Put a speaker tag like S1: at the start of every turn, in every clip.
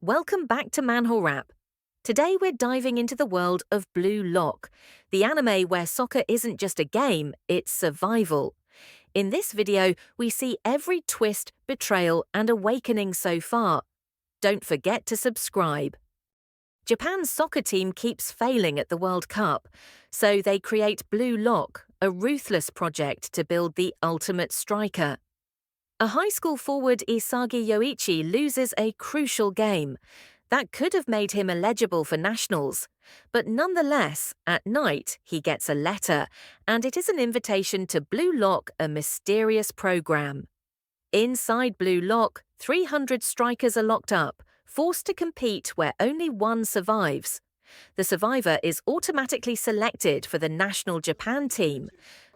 S1: Welcome back to Manhole Rap. Today we're diving into the world of Blue Lock, the anime where soccer isn't just a game, it's survival. In this video, we see every twist, betrayal, and awakening so far. Don't forget to subscribe. Japan's soccer team keeps failing at the World Cup, so they create Blue Lock, a ruthless project to build the ultimate striker. A high school forward Isagi Yoichi loses a crucial game. That could have made him eligible for nationals. But nonetheless, at night, he gets a letter, and it is an invitation to Blue Lock, a mysterious program. Inside Blue Lock, 300 strikers are locked up, forced to compete where only one survives. The survivor is automatically selected for the national Japan team.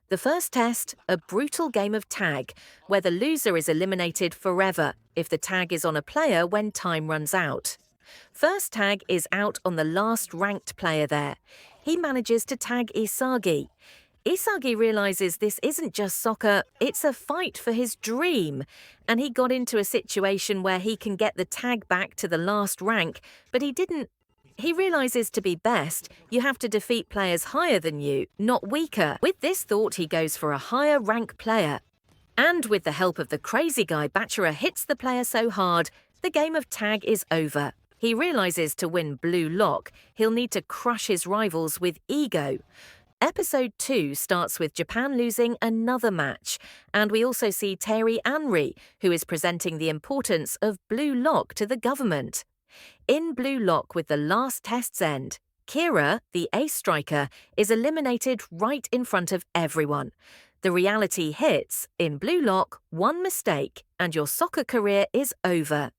S1: The first test, a brutal game of tag, where the loser is eliminated forever if the tag is on a player when time runs out. First tag is out on the last ranked player there. He manages to tag Isagi. Isagi realizes this isn't just soccer, it's a fight for his dream. And he got into a situation where he can get the tag back to the last rank, but he realizes to be best, you have to defeat players higher than you, not weaker. With this thought, he goes for a higher rank player. And with the help of the crazy guy, Bachira hits the player so hard, the game of tag is over. He realizes to win Blue Lock, he'll need to crush his rivals with ego. Episode 2 starts with Japan losing another match, and we also see Teiri Anri, who is presenting the importance of Blue Lock to the government. In Blue Lock with the last test's end, Kira, the ace striker, is eliminated right in front of everyone. The reality hits, in Blue Lock, one mistake and your soccer career is over.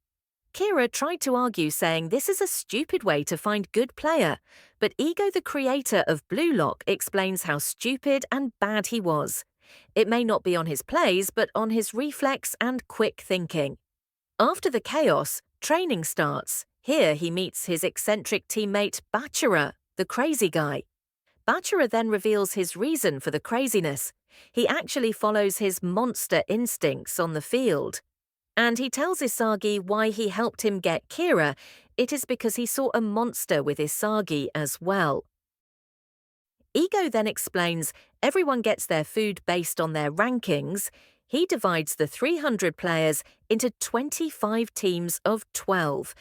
S1: Kira tried to argue saying this is a stupid way to find good player, but Ego, the creator of Blue Lock, explains how stupid and bad he was. It may not be on his plays, but on his reflex and quick thinking. After the chaos, training starts. Here he meets his eccentric teammate Bachira, the crazy guy. Bachira then reveals his reason for the craziness. He actually follows his monster instincts on the field. And he tells Isagi why he helped him get Kira. It is because he saw a monster with Isagi as well. Ego then explains everyone gets their food based on their rankings. He divides the 300 players into 25 teams of 12.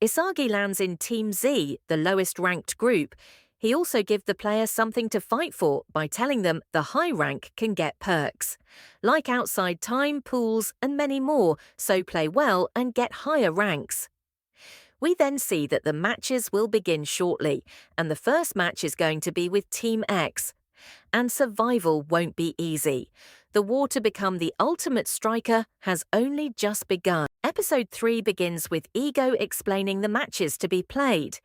S1: Isagi lands in Team Z, the lowest ranked group. He also gives the player something to fight for by telling them the high rank can get perks, like outside time, pools, and many more, so play well and get higher ranks. We then see that the matches will begin shortly, and the first match is going to be with Team X. And survival won't be easy. The war to become the ultimate striker has only just begun. Episode 3 begins with Ego explaining the matches to be played.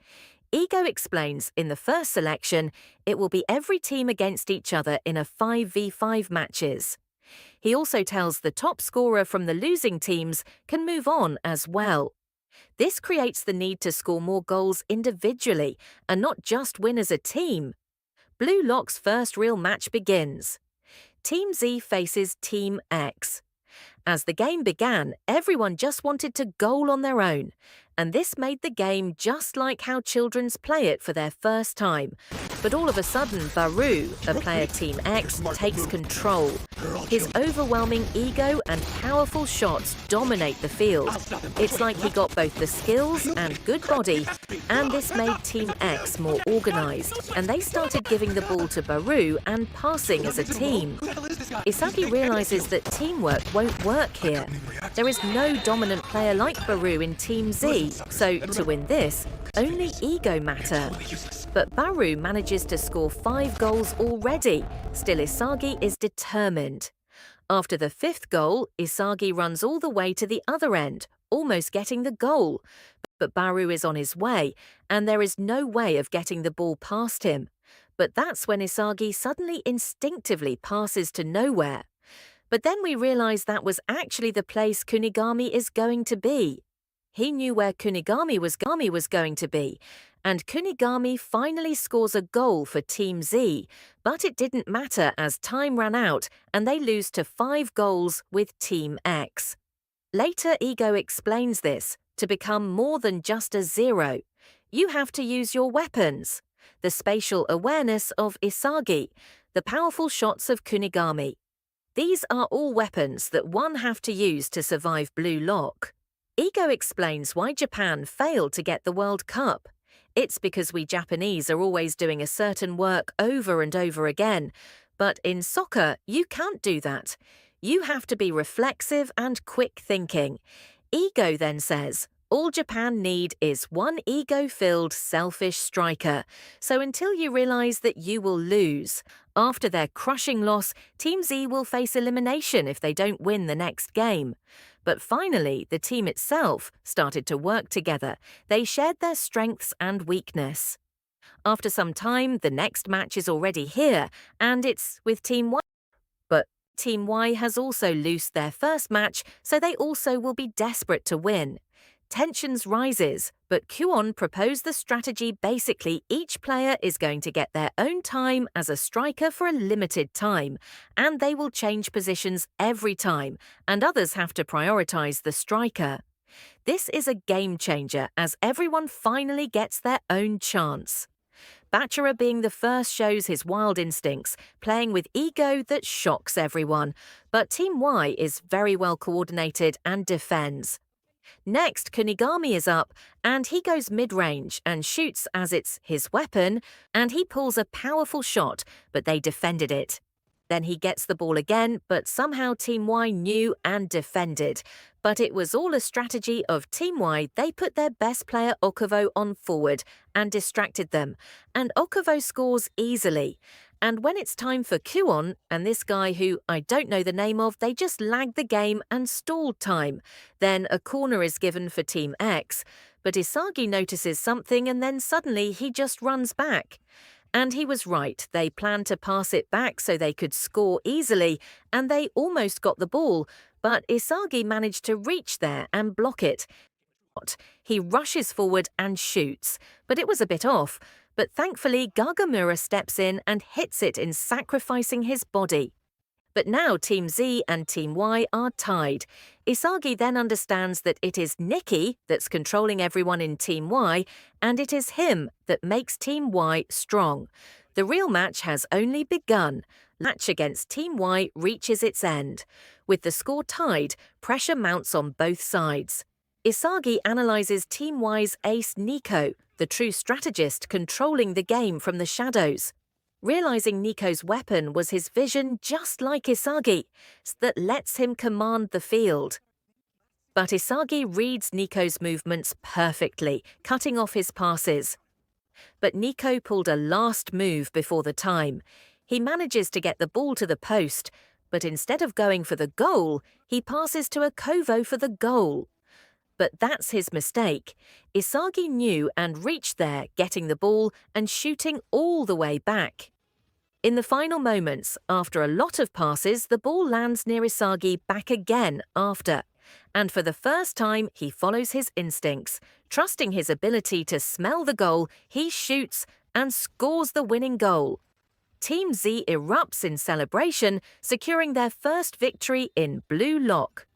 S1: Ego explains in the first selection, it will be every team against each other in a 5v5 matches. He also tells the top scorer from the losing teams can move on as well. This creates the need to score more goals individually and not just win as a team. Blue Lock's first real match begins. Team Z faces Team X. As the game began, everyone just wanted to goal on their own, and this made the game just like how children's play it for their first time. But all of a sudden, Baru, a player Team X, takes control. His overwhelming ego and powerful shots dominate the field. It's like he got both the skills and good body, and this made Team X more organized, and they started giving the ball to Baru and passing as a team. Isagi realizes that teamwork won't work here. There is no dominant player like Baru in Team Z, so to win this, only ego matter. But Baru manages to score 5 goals already. Still, Isagi is determined. After the 5th goal, Isagi runs all the way to the other end, almost getting the goal. But Baru is on his way, and there is no way of getting the ball past him. But that's when Isagi suddenly instinctively passes to nowhere. But then we realize that was actually the place Kunigami is going to be. He knew where Kunigami was going to be, and Kunigami finally scores a goal for Team Z, but it didn't matter as time ran out and they lose to 5 goals with Team X. Later, Ego explains this to become more than just a zero. You have to use your weapons, the spatial awareness of Isagi, the powerful shots of Kunigami. These are all weapons that one have to use to survive Blue Lock. Ego explains why Japan failed to get the World Cup. It's because we Japanese are always doing a certain work over and over again. But in soccer, you can't do that. You have to be reflexive and quick thinking. Ego then says, all Japan need is one ego-filled, selfish striker. So until you realize that you will lose. After their crushing loss, Team Z will face elimination if they don't win the next game. But finally, the team itself started to work together. They shared their strengths and weakness. After some time, the next match is already here, and it's with Team Y. But Team Y has also lost their first match, so they also will be desperate to win. Tensions rises, but Kuon proposed the strategy basically each player is going to get their own time as a striker for a limited time, and they will change positions every time, and others have to prioritize the striker. This is a game changer as everyone finally gets their own chance. Bachara being the first shows his wild instincts, playing with ego that shocks everyone, but Team Y is very well coordinated and defends. Next, Kunigami is up, and he goes mid-range and shoots as it's his weapon, and he pulls a powerful shot, but they defended it. Then he gets the ball again, but somehow Team Y knew and defended. But it was all a strategy of Team Y. They put their best player Okubo on forward and distracted them, and Okubo scores easily. And when it's time for Kuon and this guy who I don't know the name of, they just lagged the game and stalled time. Then a corner is given for Team X, but Isagi notices something and then suddenly he just runs back. And he was right, they planned to pass it back so they could score easily, and they almost got the ball, but Isagi managed to reach there and block it. He rushes forward and shoots, but it was a bit off. But thankfully, Gagamura steps in and hits it in sacrificing his body. But now Team Z and Team Y are tied. Isagi then understands that it is Nikki that's controlling everyone in Team Y, and it is him that makes Team Y strong. The real match has only begun. Match against Team Y reaches its end. With the score tied, pressure mounts on both sides. Isagi analyzes Team Y's ace Nico, the true strategist controlling the game from the shadows. Realizing Nico's weapon was his vision just like Isagi, that lets him command the field. But Isagi reads Nico's movements perfectly, cutting off his passes. But Nico pulled a last move before the time. He manages to get the ball to the post, but instead of going for the goal, he passes to a Kovo for the goal. But that's his mistake. Isagi knew and reached there, getting the ball and shooting all the way back. In the final moments, after a lot of passes, the ball lands near Isagi back again after. And for the first time, he follows his instincts. Trusting his ability to smell the goal, he shoots and scores the winning goal. Team Z erupts in celebration, securing their first victory in Blue Lock.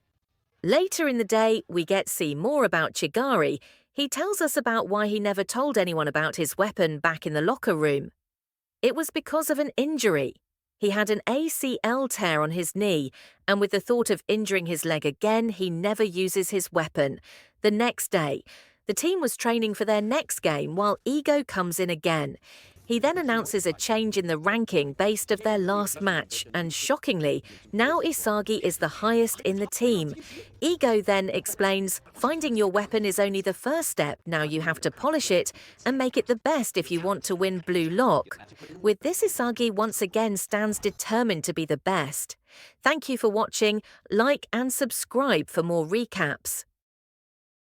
S1: Later in the day, we get to see more about Chigari. He tells us about why he never told anyone about his weapon back in the locker room. It was because of an injury. He had an ACL tear on his knee, and with the thought of injuring his leg again, he never uses his weapon. The next day, the team was training for their next game while Ego comes in again. He then announces a change in the ranking based of their last match, and shockingly, now Isagi is the highest in the team. Ego then explains, finding your weapon is only the first step, now you have to polish it and make it the best if you want to win Blue Lock. With this, Isagi once again stands determined to be the best. Thank you for watching, like and subscribe for more recaps.